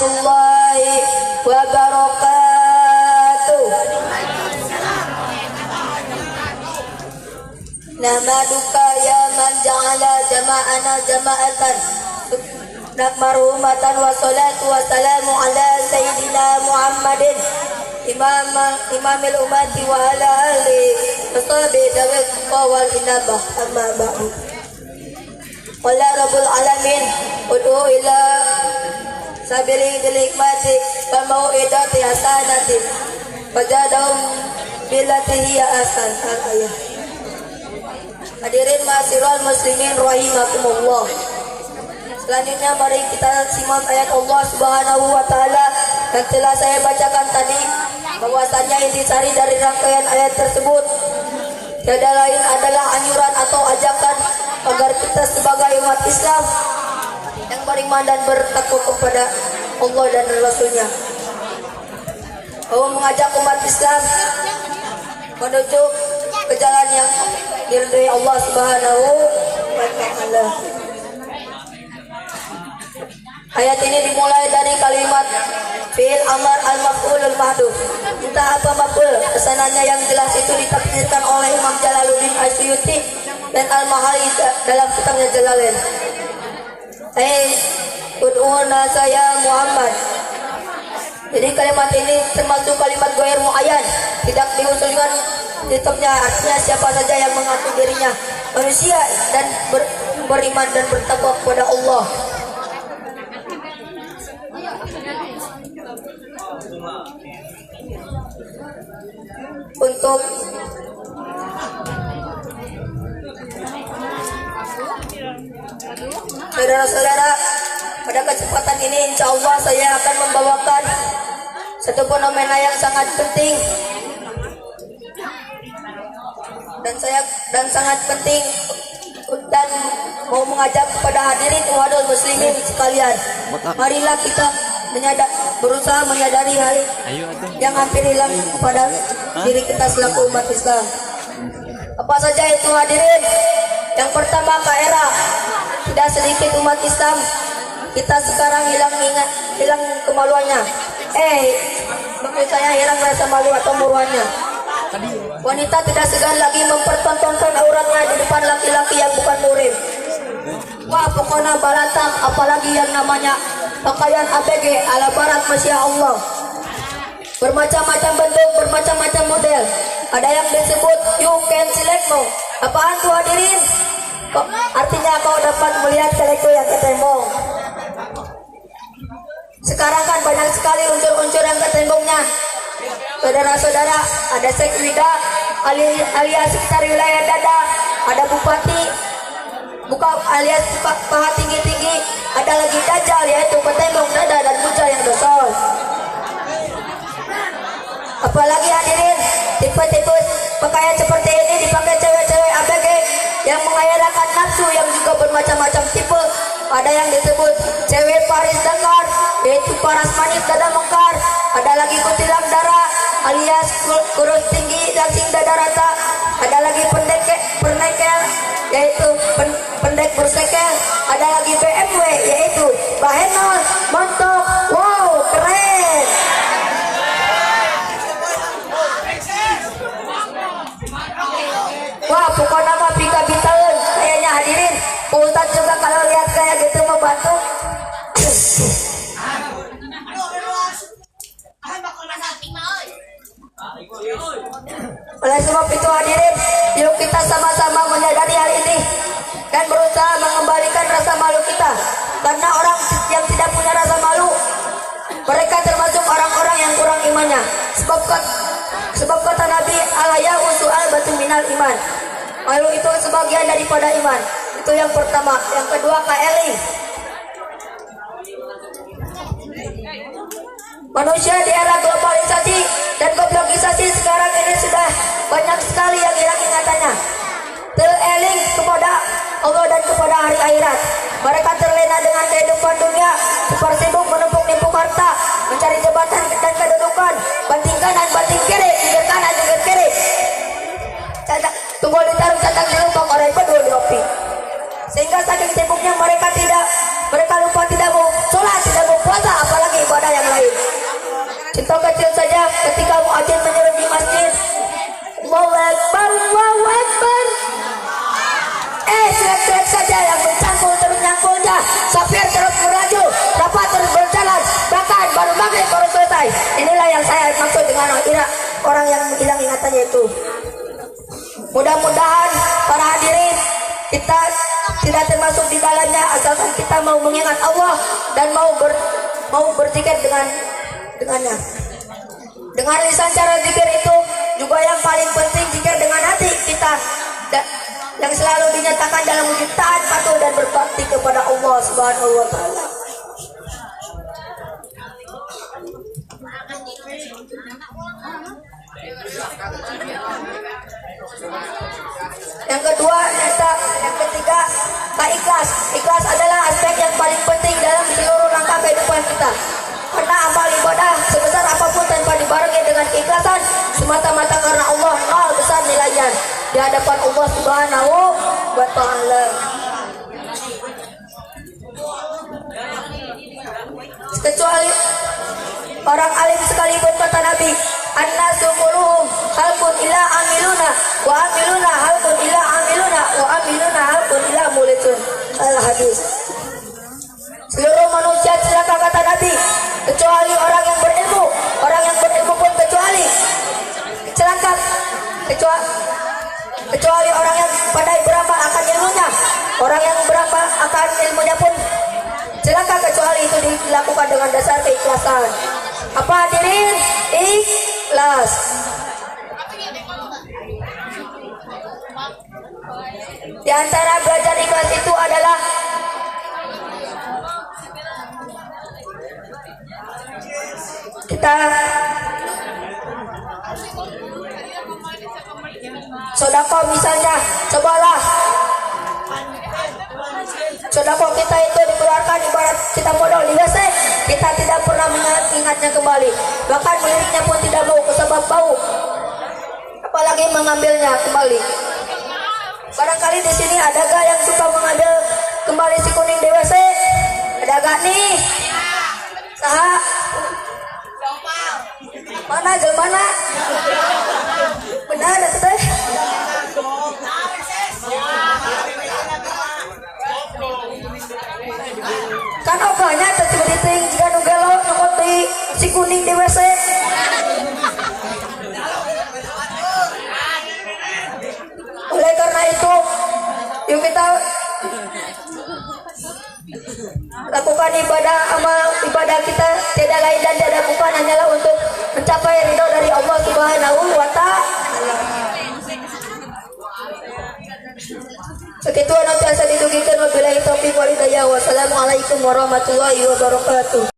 warahmatullahi wabarakatuh. Nahmaduka ya man ja'ala jama'ana jama'atan marhumatan wa salatu wa salamu ala sayyidina Muhammadin imamil umati wa ala alihi wa sahbihi dawil qawal inabah amma ba'du. Qala rabbul alamin ud'u ila sabili bil hikmati wa mau'idati hasanati fajadahum billati hiya ahsan. Al-ayah. Hadirin ma'asyiral muslimin rahimakumullah. Selanjutnya mari kita simak ayat Allah Subhanahu wa taala yang telah saya bacakan tadi, bahwasanya intisari dari rangkaian ayat tersebut tiada lain adalah anjuran atau ajakan agar kita sebagai umat Islam yang beriman dan bertakwa kepada Allah dan Rasul-Nya, bahwa mengajak umat Islam menuju ke jalan yang diridhai Allah Subhanahu wa taala. Ayat ini dimulai dari kalimat fi'il amar al-maf'ul al-mahdhuf. Entah apa maf'ul, kesananya yang jelas itu ditafsirkan oleh Imam Jalaluddin Asyuyuti dan Al-Mahali dalam kitabnya Jalalain. Ud'una saya Muhammad. Jadi kalimat ini termasuk kalimat ghair muayyan, tidak diusulkan tetapnya, artinya siapa saja yang mengaku dirinya manusia dan beriman dan bertakwa kepada Allah. Untuk saudara-saudara, pada kesempatan ini insya Allah saya akan membawakan satu fenomena yang sangat penting dan sangat penting dan mau mengajak kepada hadirin umadul muslimin sekalian. Marilah kita berusaha menyadari hal yang hampir hilang pada diri kita selaku umat Islam. Apa saja itu hadirin? Yang pertama, KRA. Tidak sedikit umat Islam kita sekarang hilang kemaluannya. Maksud saya hilang rasa malu atau muruannya. Wanita tidak segan lagi mempertontonkan auratnya di depan laki-laki yang bukan muhrim. Wah, pokoknya baratang, apalagi yang namanya pakaian ABG ala barat, Masya Allah. Bermacam-macam bentuk, bermacam-macam model. Ada yang disebut you can select mo. Apaan tuh hadirin? Artinya kau dapat melihat selekto yang ketembong. Sekarang kan banyak sekali unsur-unsur yang ketembongnya. Saudara-saudara, ada sekwida alias sekitar wilayah dada, ada bupati buka alias paha tinggi-tinggi, ada lagi dajjal yaitu petembong dada dan bujal yang dosol. Apalagi hadirin, tipe-tipe pakaian seperti ini dipakai cewek-cewek ABG yang mengayalkan nafsu yang juga bermacam-macam tipe. Ada yang disebut cewek Paris Dakar, yaitu paras manis dada mekar. Ada lagi kutilang darah alias kurus tinggi langsing dada rata. Ada lagi pernekel yaitu pendek bersekel. Ada lagi BMW yaitu bahenol montok. Wow, keren. Wah, pokoknya mah pika bitaun kayaknya hadirin. Ustaz juga kalau lihat kayak gitu mau bantu. Oleh sebab itu hadirin, yuk kita sama-sama menyadari hal ini dan berusaha mengembalikan rasa malu kita. Karena orang yang tidak punya rasa malu, mereka termasuk orang-orang yang kurang imannya. Sebab kata Nabi, al-haya'u su'albatun minal iman. Malu itu sebagian daripada iman. Itu yang pertama. Yang kedua, KLI. Manusia di era globalisasi dan globalisasi sekarang ini sudah banyak sekali yang hilang ingatannya. Tereling kepada Allah dan kepada hari akhirat. Mereka terlena dengan kehidupan dunia, super sibuk menumpuk-nimpuk harta, mencari jabatan dan kedudukan, banting kanan, banting kiri, pinggir kanan, pinggir kiri. Tunggu ditaruh catang di lubang orang berdua di opi. Sehingga saking sibuknya mereka lupa tidak mau sholat, tidak mau puasa, apalagi ibadah orang yang hilang ingatannya itu. Mudah-mudahan para hadirin kita tidak termasuk di dalamnya, asalkan kita mau mengingat Allah dan mau berzikir dengannya. Dengan lisan cara zikir itu juga yang paling penting, zikir dengan hati kita yang selalu dinyatakan dalam wujud taat, patuh dan berbakti kepada Allah Subhanahu wa taala. Yang kedua, yang ketiga, ikhlas. Ikhlas adalah aspek yang paling penting dalam seluruh langkah kehidupan kita. Karena amal ibadah sebesar apapun tanpa dibarengi dengan keikhlasan semata-mata karena Allah, nol besar nilainya di hadapan Allah Subhanahu wa taala. Kecuali orang alim sekalipun, kata Nabi, an-nasu kulluhum halqun illa amiluna wa amiluna halqun illa amiluna wa amiluna halqun illa mulitun. Al-hadis. Seluruh manusia celaka, kata Nabi, kecuali orang yang berilmu. Orang yang berilmu pun celaka, kecuali orang yang pandai beramal akan ilmunya. Orang yang beramal akan ilmunya pun celaka, kecuali itu dilakukan dengan dasar keikhlasan. Apa hadirin? Ikhlas. Di antara belajar ikhlas itu adalah kita sedekah, misalnya, cobalah sedekah kita itu dikeluarkan ibarat kita modal di WC, kita tidak pernah mengingatnya kembali, bahkan meliriknya pun tidak mau sebab bau, apalagi mengambilnya kembali. Barangkali di sini ada gak yang suka mengambil kembali si kuning di WC? Ada gak nih? Saha? Mana gimana? Benar teh? Kan oganya terjadi ting jika nugelo nyokoti si kuning di WC. Oleh karena itu, yuk kita lakukan ibadah kita tidak lain dan tidak bukan hanyalah untuk mencapai ridho dari Allah Subhanahu wa taala. Sekitu anu tiasa didugikeun wabillahi taufiq wal hidayah. Wassalamualaikum warahmatullahi wabarakatuh.